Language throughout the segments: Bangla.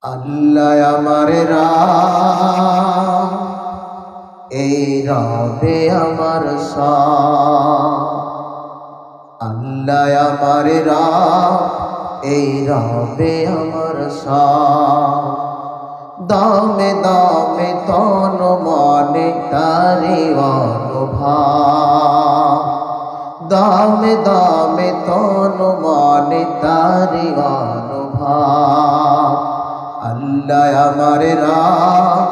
আল্লাহ আমার রাব, এই রবে আমার সব। আল্লাহ আমার রাব, এই রবে আমার সব। দমে দমে তন মনে তারি অনুভব। দমে দমে তন মনে তারি অনুভব। আল্লাহ আমার রাব,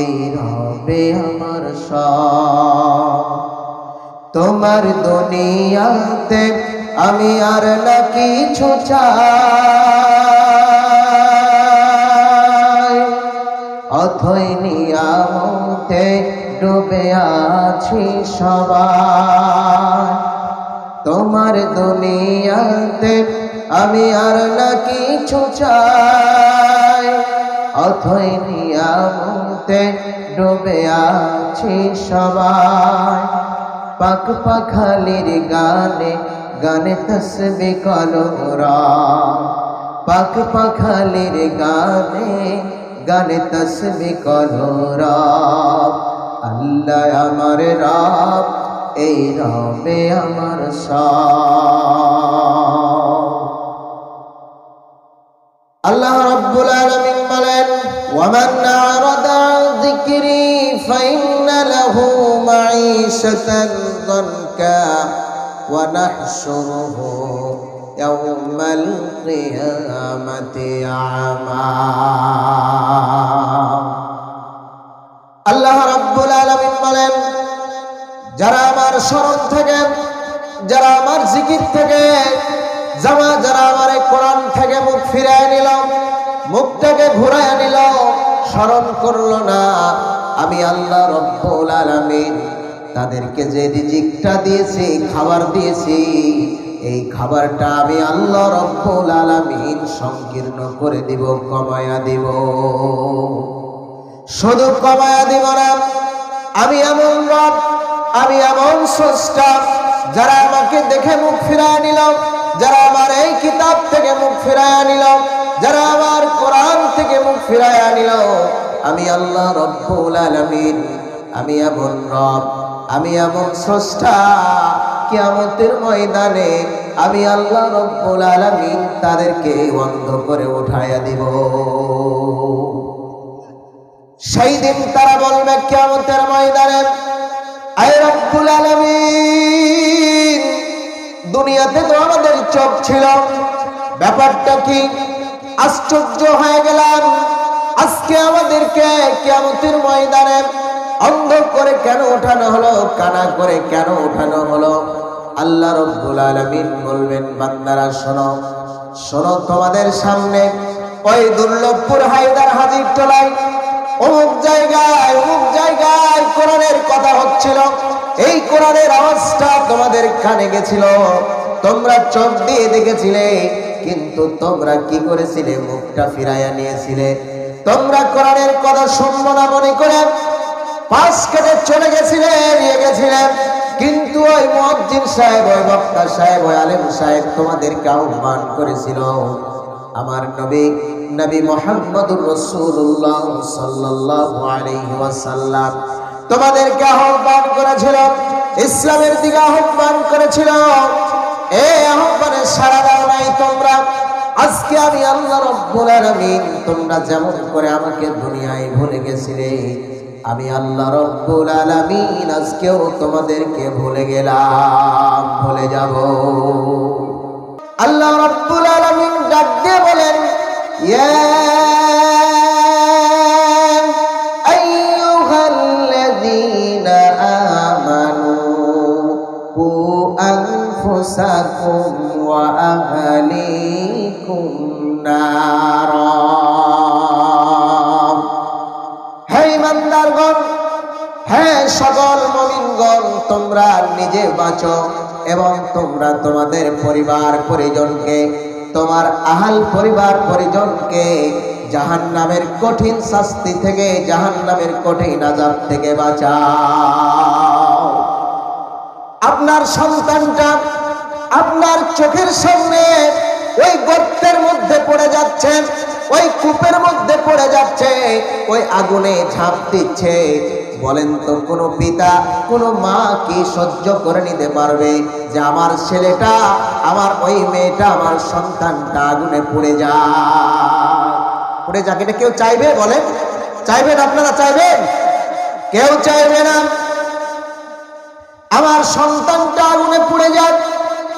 এই রবে আমার সব। তোমার দুনিয়াতে আমি আর না কিছু চাই, অথই নিয়ামতে ডুবে আছি সবাই। তোমার দুনিয়াতে আমি আর না কিছু চাই, অথই নিয়ামতে ডুবে আছি সবাই। পাক পাখালির গানে গানে তসবিহ কলরা, পাক পাখালির গানে গানে তসবিহ কলরা। আল্লাহ আমার রাব, এই রবে আমার সব। আল্লাহ রাব্বুল আলামিন বলেন, ওয়ামান আরাদা আন যিকরি ফাইন্না লাহু মাঈশাতান যানকা ওয়া নাহশুরুহু ইয়াওমাল কিয়ামাতি আমা। আল্লাহ রাব্বুল আলামিন বলেন, যারা আমার স্মরণ থেকে, যারা আমার জিকির থেকে, যারা আমার কোরআন থেকে মুখ ফিরায় নিল, মুখটাকে ঘুরায় নিল, স্মরণ করলো না, আমি আল্লাহ রব্বুল আলামিন তাদেরকে যে রিজিকটা দিয়েছি, খাবার দিয়েছি, এই খাবারটা আমি আল্লাহ রব্বুল আলামিন সংকীর্ণ করে দিব, কমায়া দিব। শুধু কমায়া দিব না, আমি এমন রব, আমি এমন স্রষ্টা, যারা আমাকে দেখে মুখ ফিরায় নিল, যারা আমার এই কিতাব থেকে মুখ ফিরায় নিল, যারা আমার কোরআন থেকে মুখ ফিরায় নিল, আমি আল্লাহ রব্বুল আলামিন, আমি এমন রব, আমি এমন স্রষ্টা, কিয়ামতের ময়দানে আমি আল্লাহ রব্বুল আলামিন তাদেরকে বন্ধ করে উঠাইয়া দিব। সেই দিন তারা বলবে কিয়ামতের ময়দানে, আয় রব্বুল আলামিন, দুনিয়াতে তো আমাদের চোখ ছিল, ব্যাপারটা কি? আশ্চর্য হয়ে গেলাম, আজকে আমাদেরকে কিয়ামতের ময়দানে অন্ধ করে কেন ওঠানো হলো, কানা করে কেন ওঠানো হলো? আল্লাহ রব্বুল আলামিন বলবেন, বান্দারা শোনো, শোনো, তোমাদের সামনে ওই দুর্লভপুর হায়দার হাজির টোলায় অমুক জায়গায় কোরআনের কথা হচ্ছিল, এই কোরআনের আওয়াজটা তোমাদের কানে গেছিল, তোমরা চোখ দিয়ে দেখেছিলে, কিন্তু তোমরা কি করেছিলে? মুখটা ফিরাইয়া নিয়েছিলে। তোমরা কোরআনের কথা শুনবো না মনে করে পাশ কেটে চলে গেছিলে, নিয়ে গেছিলে, কিন্তু ওই মুয়াজ্জিন সাহেব, ওই বক্তা সাহেব, ওই আলেম সাহেব তোমাদেরকে আহ্বান করেছিল। আমার নবী মুহাম্মদুর রাসূলুল্লাহ সাল্লাল্লাহু আলাইহি ওয়াসাল্লাম তোমাদেরকে আহ্বান করেছিল, ইসলামের দিকে আহ্বান করেছিল। এই আহ্বানে সাড়া দাও নাই তোমরা। আজকে আমি আল্লাহ রব্বুল আলামিন, তোমরা যেমন করে আমাকে দুনিয়ায় ভুলে গেছিলে, আমি আল্লাহ রব্বুল আলামিন আজকেও তোমাদেরকে ভুলে গেলাম, ভুলে যাব। আল্লাহ রব্বুল আলামিন ডাক দিয়ে বলেন, ইয়া আইয়ুহাল্লাযীনা আমানু কু আনফুসাকুম ওয়া আহলিকুম নারা। হে ইমানদারগণ, হে সকল মুমিনগণ, তোমরা নিজে বাঁচো এবং তোমরা তোমাদের পরিবার পরিজনকে, তোমার আহাল পরিবার পরিজনকে জাহান্নামের কঠিন শাস্তি থেকে, জাহান্নামের কঠিন আযাব থেকে বাঁচাও। আপনার সন্তানটা আপনার চোখের সামনে ওই গর্তের মধ্যে পড়ে যাচ্ছে, ওই কূপের মধ্যে পড়ে যাচ্ছে, ওই আগুনে ঝাঁপ দিচ্ছে। বলেন তো কোনো পিতা কোনো মা কি সহ্য করে নিতে পারবে যে আমার ছেলেটা, আমার ওই মেয়েটা, আমার সন্তানটা আগুনে পড়ে যাক? এটা কেউ চাইবে? বলেন, চাইবেন? আপনারা চাইবেন? কেউ চাইবে না। আমার সন্তানটা আগুনে পুড়ে যাক,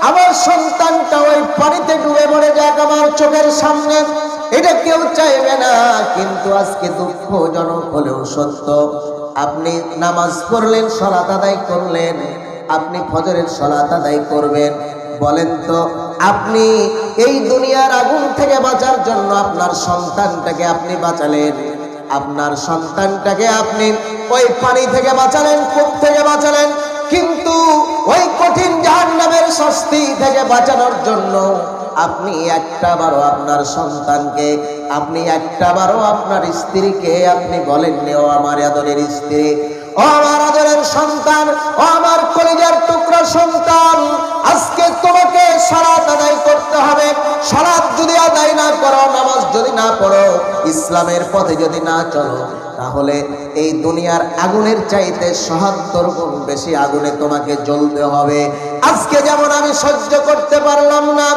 আমার সন্তানটা ওই পানিতে ডুবে মরে যাক আমার চোখের সামনে, এটা কেউ চাইবে না। কিন্তু আজকে দুঃখজনক হলেও সত্য, আপনি নামাজ পড়লেন, সালাত আদায় করলেন, আপনি ফজরের সালাত আদায় করবেন, বলেন তো আপনি এই দুনিয়ার আগুন থেকে বাঁচার জন্য আপনার সন্তানটাকে আপনি বাঁচালেন, আপনার সন্তানটাকে আপনি ওই পানি থেকে বাঁচালেন, কূপ থেকে বাঁচালেন, কিন্তু ওই কঠিন জাহান্নামের শাস্তি থেকে বাঁচানোর জন্য আপনি একটাবারও আপনার সন্তানকে, আপনি একটাবারও আপনার স্ত্রীকে আপনি বলেননি, ও আমার আদরের স্ত্রী, ও আমার আদরের সন্তান, ও আমার কলিজার টুকরা সন্তান, আজকে তোমাকে সালাত আদায় করতে হবে। সালাত যদি আদায় না করো, নামাজ যদি না পড়ো, ইসলামের পথে যদি না চলো, তাহলে এই দুনিয়ার আগুনের চাইতে ৭৭ গুণ বেশি আগুনে তোমাকে জ্বলতে হবে। আজকে যেমন আমি সহ্য করতে পারলাম না,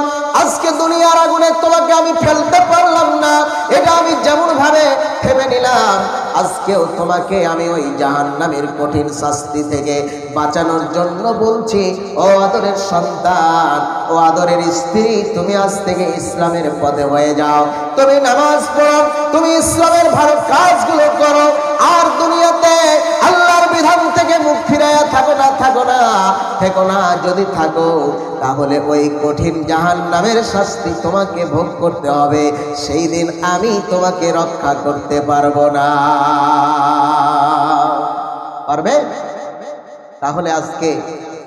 আজকে দুনিয়ার আগুনে তোমাকে আমি ফেলতে পারলাম না, এটা আমি যেমন ভাবে ভেবে নিলাম, আজকেও তোমাকে আমি ওই জাহান্নামের কঠিন শাস্তি থেকে বাঁচানোর জন্য বলছি, ও আদরের সন্তান, ও আদরের স্ত্রী, তুমি আজ থেকে ইসলামের পথে হয়ে যাও, তুমি নামাজ পড়ো, তুমি ইসলামের ভালো কাজগুলো করো, আর দুনিয়াতে আল্লাহর বিধান থেকে মুখ ফিরাইয়া থাকো না। যদি থাকো, তাহলে ওই কঠিন জাহান্নামের শাস্তি তোমাকে ভোগ করতে হবে। সেই দিন আমি তোমাকে রক্ষা করতে পারবো না। পারবে? তাহলে আজকে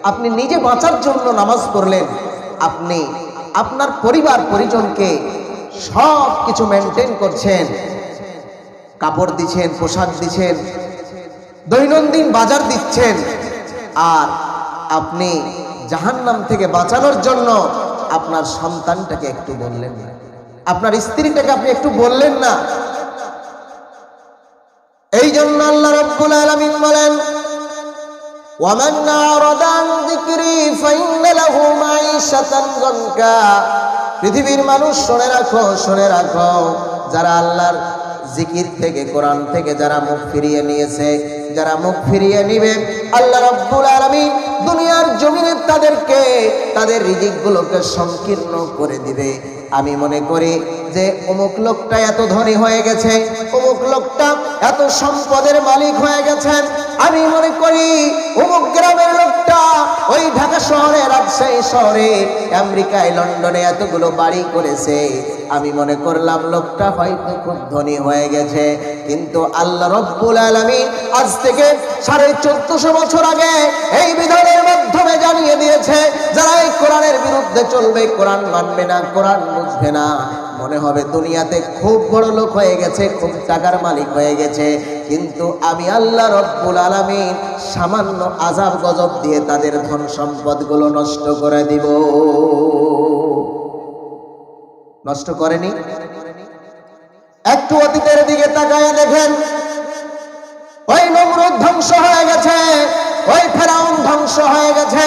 আপনি নিজে বাঁচার জন্য নামাজ পড়লেন, আপনি আপনার পরিবার পরিজনকে সব কিছু মেনটেন করছেন, কাপড় দিচ্ছেন, পোশাক দিচ্ছেন, দৈনন্দিন বাজার দিচ্ছেন, আর আপনি জাহান্নাম থেকে বাঁচানোর জন্য আপনার সন্তানটাকে একটু বললেন না, আপনার স্ত্রীটাকে আপনি একটু বললেন না। এই জন্য আল্লাহ রাব্বুল আলামিন বলেন, ওয়ামান আ'রাদা আন যিকরি ফাইন্না লাহু মাঈশাতান যানকা। পৃথিবীর মানুষ শুনে রাখো, যারা আল্লাহর জিকির থেকে, কোরআন থেকে যারা মুখ ফিরিয়ে নিয়েছে, যারা মুখ ফিরিয়ে নিবে, আল্লাহ রাব্বুল আলামিন দুনিয়ার জমিনে তাদেরকে, তাদের রিজিকগুলোকে সংকীর্ণ করে দিবে। আমি মনে করি যে অমুক লোকটা এত ধনী হয়ে গেছে, অমুক লোকটা এত সম্পদের মালিক হয়ে গেছেন, আমি মনে করি অমুক গ্রামের লোকটা ওই ঢাকা শহরে, রাজশাহী শহরে, আমেরিকায়, লন্ডনে এতগুলো বাড়ি করেছে, আমি মনে করলাম লোকটা হয়তো খুব ধনী হয়ে গেছে। কিন্তু আল্লাহ রাব্বুল আলামিন আজ থেকে 1450 বছর আগে এই বিধানের মাধ্যমে জানিয়ে দিয়েছে, যারা এই কোরআনের বিরুদ্ধে চলবে, কোরআন মানবে না, কোরআন বুঝবে না, মনে হবে দুনিয়াতে খুব বড় লোক হয়ে গেছে, খুব টাকার মালিক হয়ে গেছে। কিন্তু আমি আল্লাহ রাব্বুল আলামিন সামান্য আযাব গজব দিয়ে তাদের ধন সম্পদগুলো নষ্ট করে দিব। নষ্ট করেনি? একটু অতীতের দিকে তাকায় দেখেন, ওই নমরুদ ধ্বংস হয়ে গেছে, ওই ফেরাউন ধ্বংস হয়ে গেছে,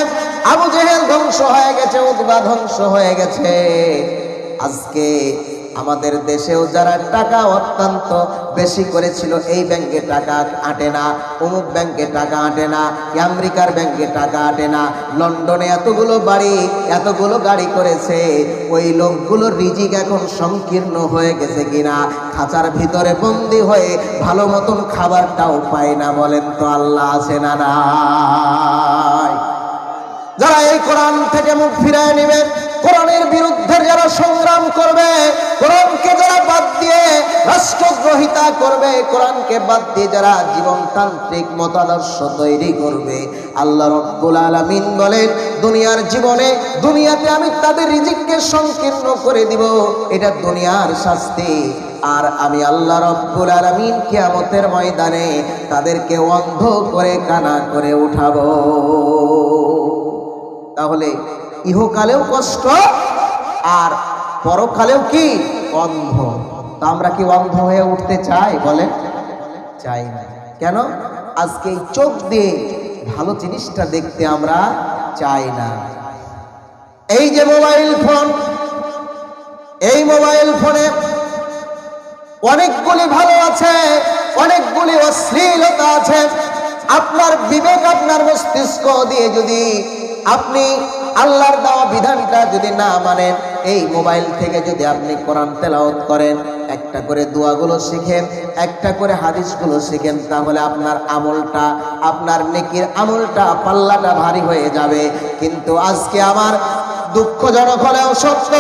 আবু জেহেল ধ্বংস হয়ে গেছে, উতবা ধ্বংস হয়ে গেছে। আজকে আমাদের দেশেও যারা টাকা অত্যন্ত বেশি করেছিল, এই ব্যাংকে টাকা আটে না, অমুক ব্যাংকে টাকা আটে না, আমেরিকার ব্যাংকে টাকা আটে না, লন্ডনে এতগুলো বাড়ি, এতগুলো গাড়ি করেছে, ওই লোকগুলোর রিজিক এখন সংকীর্ণ হয়ে গেছে কিনা, খাঁচার ভিতরে বন্দি হয়ে ভালো মতন খাবারটাও পায় না। বলেন তো আল্লাহ আছে না নাই? যারা এই কোরআন থেকে মুখ ফিরিয়ে নেবে, কোরআনের বিরুদ্ধে যারা সংগ্রাম করবে, কোরআনকে যারা বাদ দিয়ে রাষ্ট্রদ্রোহিতা করবে, কোরআনকে বাদ দিয়ে যারা জীবনতান্ত্রিক মতাদর্শ তৈরি করবে, আল্লাহ রাব্বুল আলামিন বলেন দুনিয়ার জীবনে, দুনিয়াতে আমি তাদের রিজিককে সংকীর্ণ করে দিব, এটা দুনিয়ার শাস্তি। আর আমি আল্লাহ রাব্বুল আলামিন কিয়ামতের ময়দানে তাদেরকে অন্ধ করে কানা করে উঠাবো। তাহলে ইহকালেও কষ্ট আর পরকালেও কি? অন্ধ। তো আমরা কি অন্ধ হয়ে উঠতে চাই? বলেন, চাই না। কেন? আজকে এই চোখ দিয়ে ভালো জিনিসটা দেখতে আমরা চাই না। এই যে মোবাইল ফোন, এই মোবাইল ফোনে অনেকগুলি ভালো আছে, অনেকগুলি অশ্লীলতা আছে। আপনার বিবেক, আপনার মস্তিষ্ক দিয়ে যদি আপনি আল্লাহর দেওয়া বিধানটা যদি না মানেন, এই মোবাইল থেকে যদি আপনি কোরআন তেলাওয়াত করেন, একটা করে দোয়াগুলো শিখেন, একটা করে হাদিসগুলো শিখেন, তাহলে আপনার আমলটা, আপনার নেকির আমলটা, পাল্লাটা ভারী হয়ে যাবে। কিন্তু আজকে আমার দুঃখজনক হলেও সত্য,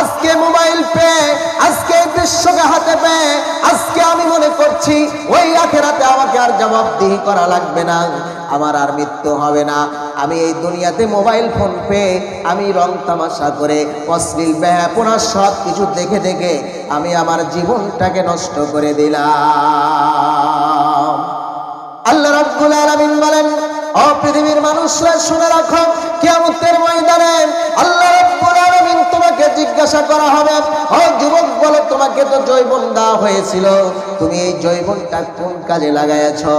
আজকে মোবাইল পেয়ে, আজকে বিশ্বকে হাতে পেয়ে, আজকে আমি মনে করছি ওই আখেরাতে আমাকে আর জবাবদিহি করা লাগবে না, আমার আর মৃত্যু হবে না। আমি এই দুনিয়াতে মোবাইল ফোন পেয়ে আমি রং তামাশা করে অশ্লীল বেহাপনা সব কিছু দেখে দেখে আমি আমার জীবনটাকে নষ্ট করে দিলাম। আল্লাহ রাব্বুল আলামিন বলেন, ও পৃথিবীর মানুষরা শুনে রাখো, কিয়ামতের ময়দানে আল্লাহ রাব্বুল আলামিন তোমাকে জিজ্ঞাসা করা হবে, ও যুবক বলো, তোমাকে তো যৌবন দেওয়া হয়েছিল, তুমি এই যৌবনটা কোন কাজে লাগাইছো?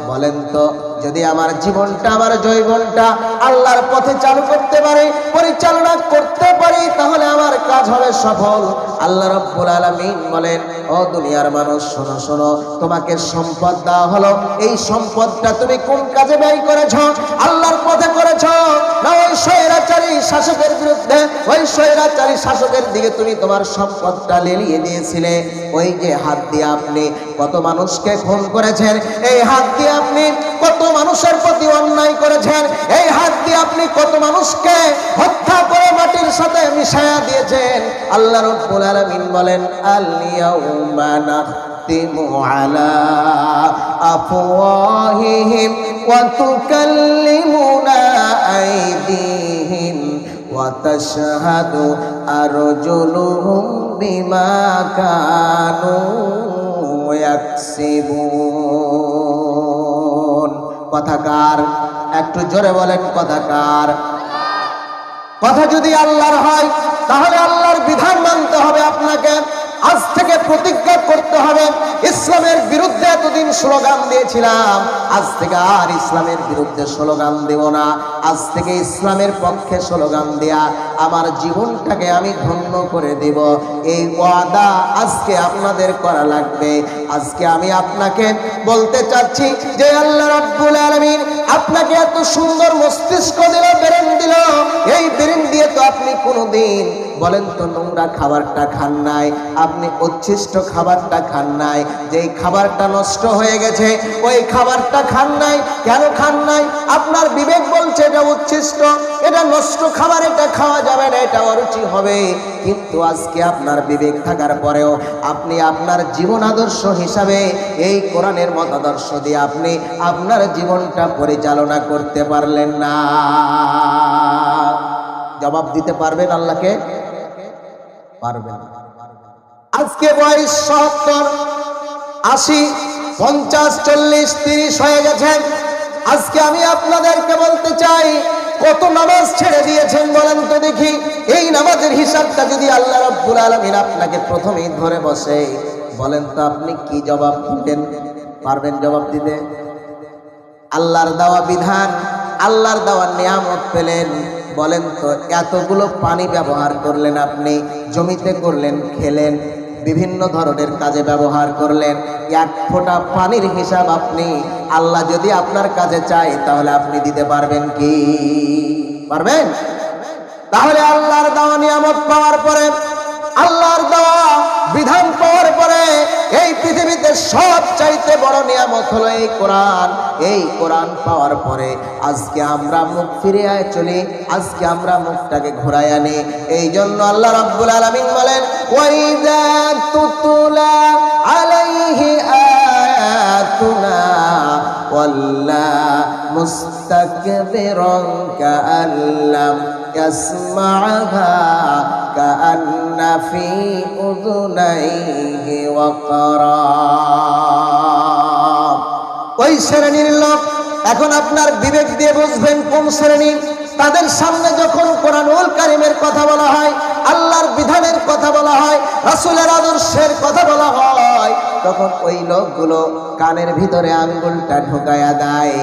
বলেন তো, যদি আমার জীবনটা, আমার যৌবনটা আল্লাহর পথে চালু করতে পারি, পরিচালনা করতে পারি, তাহলে আমার কাজ হবে সফল। আল্লাহ রাব্বুল আলামিন বলেন, ও দুনিয়ার মানুষ শোনো শোনো, তোমাকে সম্পদ দেওয়া হলো, এই সম্পদটা তুমি কোন কাজে ব্যয় করেছো? আল্লাহর পথে করেছো না ওই স্বৈরাচারী শাসকের বিরুদ্ধে, ওই স্বৈরাচারী শাসকের দিকে তুমি তোমার সম্পদটা লেলিয়ে দিয়েছিলে? ওই যে হাত দিয়ে আপনি কত মানুষকে খুন করেছেন, এই হাত দিয়ে আপনি কত মানুষের প্রতি অন্যায় করেছেন, এই হাত দিয়ে আপনি কত মানুষকে হত্যা করে মাটির সাথে মিশায়া দিয়েছেন। আল্লাহ রাব্বুল আলামিন বলেন, আল ইয়াউমা নাখতিমু আলা আফওয়াহিহিম ওয়া তুকাল্লিমুনা আইদিহিম ওয়া তাশহাদু আরজুলুহুম বিমা কানু ইয়াকসিবুন। কথাকার, একটু জোরে বলেন, কথাকার। কথা যদি আল্লাহর হয়, তাহলে আল্লাহর বিধান মানতে হবে আপনাকে। আজ থেকে প্রতিজ্ঞা করতে হবে, ইসলামের বিরুদ্ধে এতদিন স্লোগান দিয়েছিলাম, আজ থেকে আর ইসলামের বিরুদ্ধে স্লোগান দেব না। আজ থেকে ইসলামের পক্ষে স্লোগান দেয়া আমার জীবনটাকে আমি ধন্য করে দেব। এই ওয়াদা আজকে আপনাদের করা লাগবে। আজকে আমি আপনাকে বলতে চাচ্ছি যে আল্লাহ রাব্বুল আলামিন আপনাকে এত সুন্দর মস্তিষ্ক দিল, ব্রেন দিল, এই ব্রেন দিয়ে তো আপনি কোনোদিন, বলেন তো, নোংরা খাবারটা খান নাই, আপনি উচ্ছিষ্ট খাবারটা খান নাই, যেই খাবারটা নষ্ট হয়ে গেছে ওই খাবারটা খান নাই। কেন খান নাই? আপনার বিবেক বলছে এটা উচ্ছিষ্ট, এটা নষ্ট খাবার, এটা খাওয়া যাবে না, এটা অরুচি হবে। কিন্তু আজকে আপনার বিবেক থাকার পরেও আপনি আপনার জীবন আদর্শ হিসাবে এই কোরআনের মতাদর্শ দিয়ে আপনি আপনার জীবনটা পরিচালনা করতে পারলেন না। জবাব দিতে পারবেন আল্লাহকে? পারবেন। আজকে বয়স ৭০, ৮০, ৫০, ৪০, ৩০ হয়ে গেছে। আজকে আমি আপনাদেরকে বলতে চাই, কত নামাজ ছেড়ে দিয়েছেন বলেন তো দেখি। এই নামাজের হিসাবটা যদি আল্লাহ রাব্বুল আলামিন আপনাকে প্রথমেই ধরে বসে, বলেন তো আপনি কি জবাব দিবেন? পারবেন জবাব দিতে? আল্লাহর দেওয়া বিধান, আল্লাহর দেওয়া নিয়ামত পেলেন, বলেন তো এতগুলো পানি ব্যবহার করলেন, আপনি জমিতে করলেন, খেলেন, বিভিন্ন ধরনের কাজে ব্যবহার করলেন, এক ফোঁটা পানির হিসাব আপনি, আল্লাহ যদি আপনার কাছে চায় তাহলে আপনি দিতে পারবেন কি? পারবেন? তাহলে আল্লাহর দেওয়া নিয়ামত পাওয়ার পরে, আল্লাহর দেওয়া বিধান পাওয়ার পরে, এই পৃথিবীতে সবচাইতে বড় নিয়ামত হলো এই কোরআন। এই কোরআন পাওয়ার পরে আজকে আমরা মুখ ফিরিয়ে চলি, আজকে আমরা মুখটাকে ঘোরায় আনি। এই জন্য আল্লাহ রাব্বুল আলামিন বলেন, ওয়াইযা তুতলা আলাইহি আয়াতুনা ওয়াল্লা মুস্তাকবিরান কাআল্লাম ইয়াসমা'হা কাআন্না ফি উযুনাইহি ওয়াকরা। ওই শ্রেণীর লোক, এখন আপনার বিবেক দিয়ে বুঝবেন কোন শ্রেণী। তাদের সামনে যখন কোরআনুল কারীমের কথা বলা হয়, আল্লাহর বিধানের কথা বলা হয়, রাসূলের আদর্শের কথা বলা হয়, তখন ওই লোকগুলো কানের ভিতরে আঙ্গুলটা ঢোকায়া দেয়,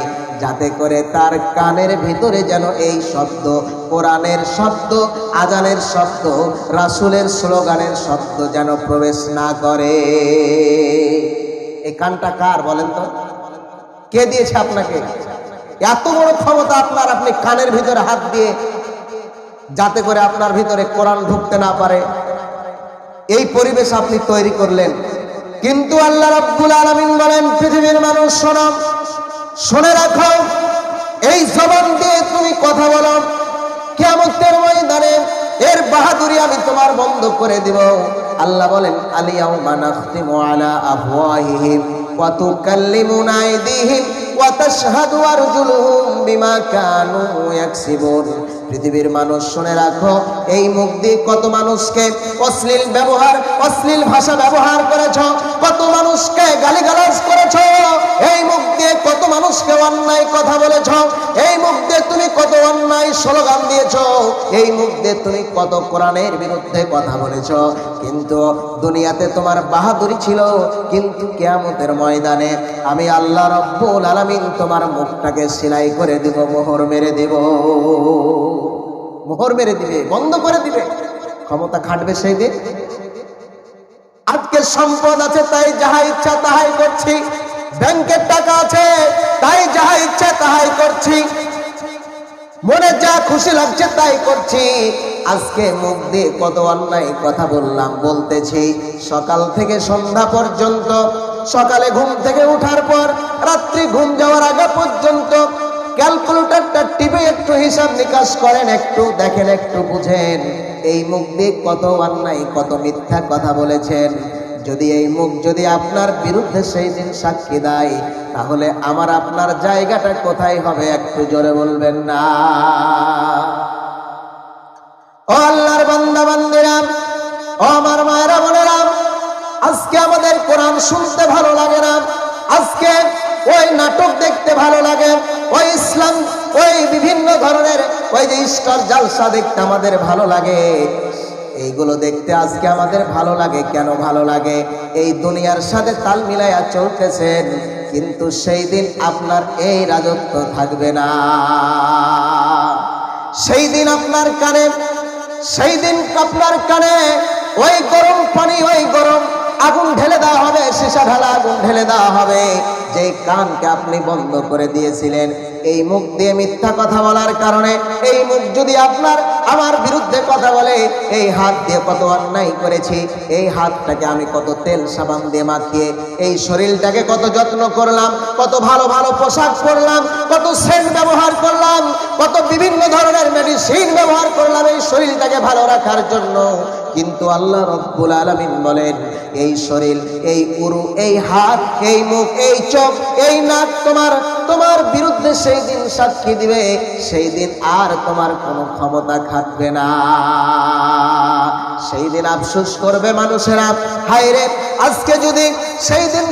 যাতে করে তার কানের ভিতরে যেন এই শব্দ, কোরআনের শব্দ, আজানের শব্দ, রাসূলের স্লোগানের শব্দ যেন প্রবেশ না করে। এই কানটা কার বলেন তো? কে দিয়েছে আপনাকে এত বড় ক্ষমতা আপনার? আপনি কানের ভিতরে হাত দিয়ে যাতে করে আপনার ভিতরে কোরআন ঢুকতে না পারে, এই পরিবেশ আপনি তৈরি করলেন। কিন্তু আল্লাহ রাব্বুল আলামিন বলেন, পৃথিবীর মানুষ শোনো, শুনে রাখো, এই জবান দিয়ে তুমি কথা বলো, কিয়ামতের ময়দানে এর বাহাদুরি আমি তোমার বন্ধ করে দিব। আল্লাহ বলেন, আলিয়াউমা নাখতিমু আলা আফওয়াহিহিম ওয়া তুকাল্লিমুনা আইদিহিম ওয়া তাশহাদু আরজুলুহুম বিমা কানু ইয়াকসিবুন। পৃথিবীর মানুষ শুনে রাখো, এই মুখ দিয়ে কত মানুষকে অশ্লীল ব্যবহার, অশ্লীল ভাষা ব্যবহার করেছ, কত মানুষকে গালিগালাজ করেছ, এই মুখ দিয়ে কত মানুষকে অন্যায় কথা বলেছ, এই মুখ দিয়ে তুমি কত অন্যায় স্লোগান দিয়েছ, এই মুখ দিয়ে তুমি কত কোরআনের বিরুদ্ধে কথা বলেছ। কিন্তু দুনিয়াতে তোমার বাহাদুরি ছিল, কিন্তু কিয়ামতের ময়দানে আমি আল্লাহ রাব্বুল আলামিন তোমার মুখটাকে সেলাই করে দিব, মোহর মেরে দিব, মোহর মেরে দিবে, বন্ধ করে দিবে। ক্ষমতা খাটবে সেই দিন। আজকে সম্পদ আছে তাই যাহা ইচ্ছা তাহাই করছি, ব্যাংকের টাকা আছে তাই যাহা ইচ্ছা তাহাই করছি, মনে যা খুশি লাগছে তাই করছি। আজকে মুখ দিয়ে কত অন্যায় কথা বললাম, বলতেছি, সকাল থেকে সন্ধ্যা পর্যন্ত, সকালে ঘুম থেকে ওঠার পর রাত্রি ঘুম যাওয়ার আগে পর্যন্ত ক্যালকুলেটরটা টিপে একটু হিসাব নিকাশ করেন, একটু দেখেন, একটু বুঝেন, এই মুখ দিয়ে কত অন্যায়, কত মিথ্যা কথা বলেছেন। যদি এই মুখ যদি আপনার বিরুদ্ধে সেই দিন সাক্ষী দেয়, তাহলে আমার আপনার জায়গাটা কোথায় হবে? একটু জোরে বলবেন না? ও আল্লাহর বান্দা বান্দিরা, ও আমার মায়েরা বোনেরা, আজকে আমাদের কোরআন শুনতে ভালো লাগে না, আজকে ওই নাটক দেখতে ভালো লাগে, ওই ইসলাম, ওই বিভিন্ন ধরনের ওই যে স্টার জালসা দেখতে আমাদের ভালো লাগে। এইগুলো দেখতে আজকে আমাদের ভালো লাগে। কেন ভালো লাগে? এই দুনিয়ার সাথে তাল মিলাইয়া চলতেছেন, কিন্তু সেই দিন আপনার এই রাজত্ব থাকবে না। সেই দিন আপনার কানে, সেই দিন আপনার কানে ওই গরম পানি, ওই গরম আগুন ঢেলে দেওয়া হবে, সীসা ঢালা আগুন ঢেলে দেওয়া হবে। যেই কানকে আপনি বন্ধ করে দিয়েছিলেন এই মুখ দিয়ে মিথ্যা কথা বলার কারণে, এই মুখ যদি আপনার আমার বিরুদ্ধে কথা বলে, এই হাত দিয়ে কত অন্যায় করেছি, এই হাতটাকে আমি কত তেল সাবান দিয়ে মাখিয়ে এই শরীরটাকে কত যত্ন করলাম, কত ভালো ভালো পোশাক পরলাম, কত সেন্ট ব্যবহার করলাম, কত বিভিন্ন ধরনের মেডিসিন ব্যবহার করলাম এই শরীরটাকে ভালো রাখার জন্য। কিন্তু আল্লাহ রাব্বুল আলামিন বলেন, এই শরীর, এই উরু, এই হাত, এই মুখ, এই চোখ, এই নাক তোমার বিরুদ্ধে সেই দিন সাক্ষী দিবে। সেই দিন আর তোমার কোনো ক্ষমতা খাটবে না। সেই দিন আফসোস করবে মানুষেরা, হায় রে, আজকে যদি সেই দিন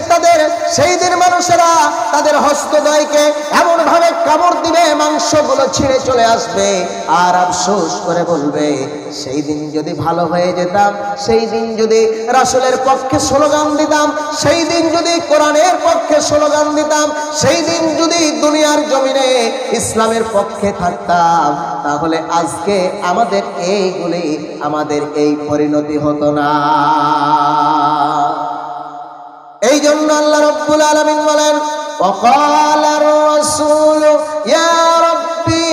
সেই দিন মানুষেরা তাদের হস্তদ্বয়কে এমন ভাবে কামড় দিবে, মাংসগুলো ছিঁড়ে চলে আসবে, আর আফসোস করে বলবে, সেই দিন যদি ভালো হয়ে যেতাম, সেই দিন যদি রাসূলের পক্ষে স্লোগান দিতাম, সেই দিন যদি কোরআনের পক্ষে স্লোগান দিতাম, সেই দিন যদি দুনিয়ার জমিনে ইসলামের পক্ষে থাকতাম, তাহলে আজকে আমাদের এইগুলি, আমাদের এই পরিণতি হতো না। এই জন্য আল্লাহ রাব্বুল আলামিন বলেন, ওয়াকালার রাসূল ইয়া রাব্বি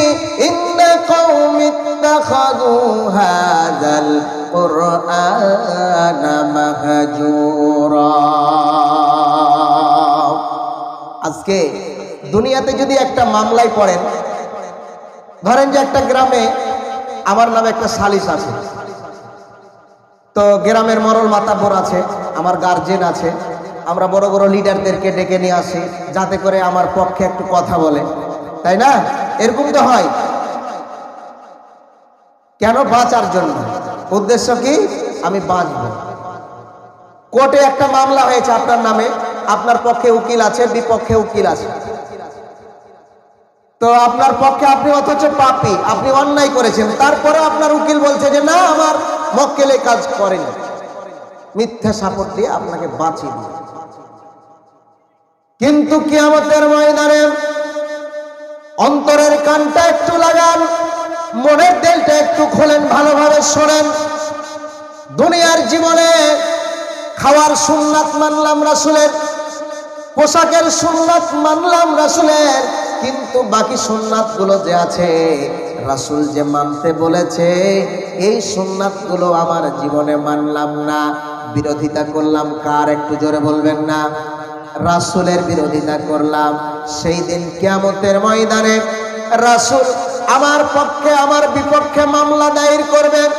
ইন্না কওমি ইত্তাখাযু হাযাল কুরআনা মাহজুরা। আজকে দুনিয়াতে যদি একটা মামলায় পড়েন, ধরেন যে একটা গ্রামে আমার নামে একটা সালিশ আছে, তো গ্রামের মরল মাতাব্বর আছে, আমার গার্জেন আছে, আমরা বড় বড় লিডারদেরকে ডেকে নিয়ে আসি যাতে করে আমার পক্ষে একটু কথা বলে, তাই না? এরকম তো হয়। কেন? বাঁচার জন্য। উদ্দেশ্য কি? আমি বাঁচব। কোর্টে একটা মামলা হয়েছে আপনার নামে, আপনার পক্ষে উকিল আছে, বিপক্ষে উকিল আছে, তো আপনার পক্ষে আপনি অথচ পাপী, আপনি অন্যায় করেছেন, তারপরে আপনার উকিল বলছে যে না, আমার মক্কেলে কাজ করেনি, মিথ্যা সাপোর্ট দিয়ে আপনাকে বাঁচিয়ে দিবে। কিন্তু কিয়ামতের ময়দানে অন্তরের কানটা একটু লাগান, মনের দিলটা একটু খোলেন, ভালোভাবে শোনেন। দুনিয়ার জীবনে খাওয়ার সুন্নাত মানলাম রাসূলের, পোশাকের সুন্নাত মানলাম রাসূলের, কিন্তু বাকি সুন্নাত গুলো যে আছে রাসূল যে মানতে বলেছে এই সুন্নাত গুলো আমার জীবনে মানলাম না, বিরোধিতা করলাম। কার? একটু জোরে বলবেন না। রাসূলের বিরোধিতা করলাম। সেই দিন কিয়ামতের ময়দানে রাসূল আমার পক্ষে আমার বিপক্ষে মামলা দায়ের করবেন।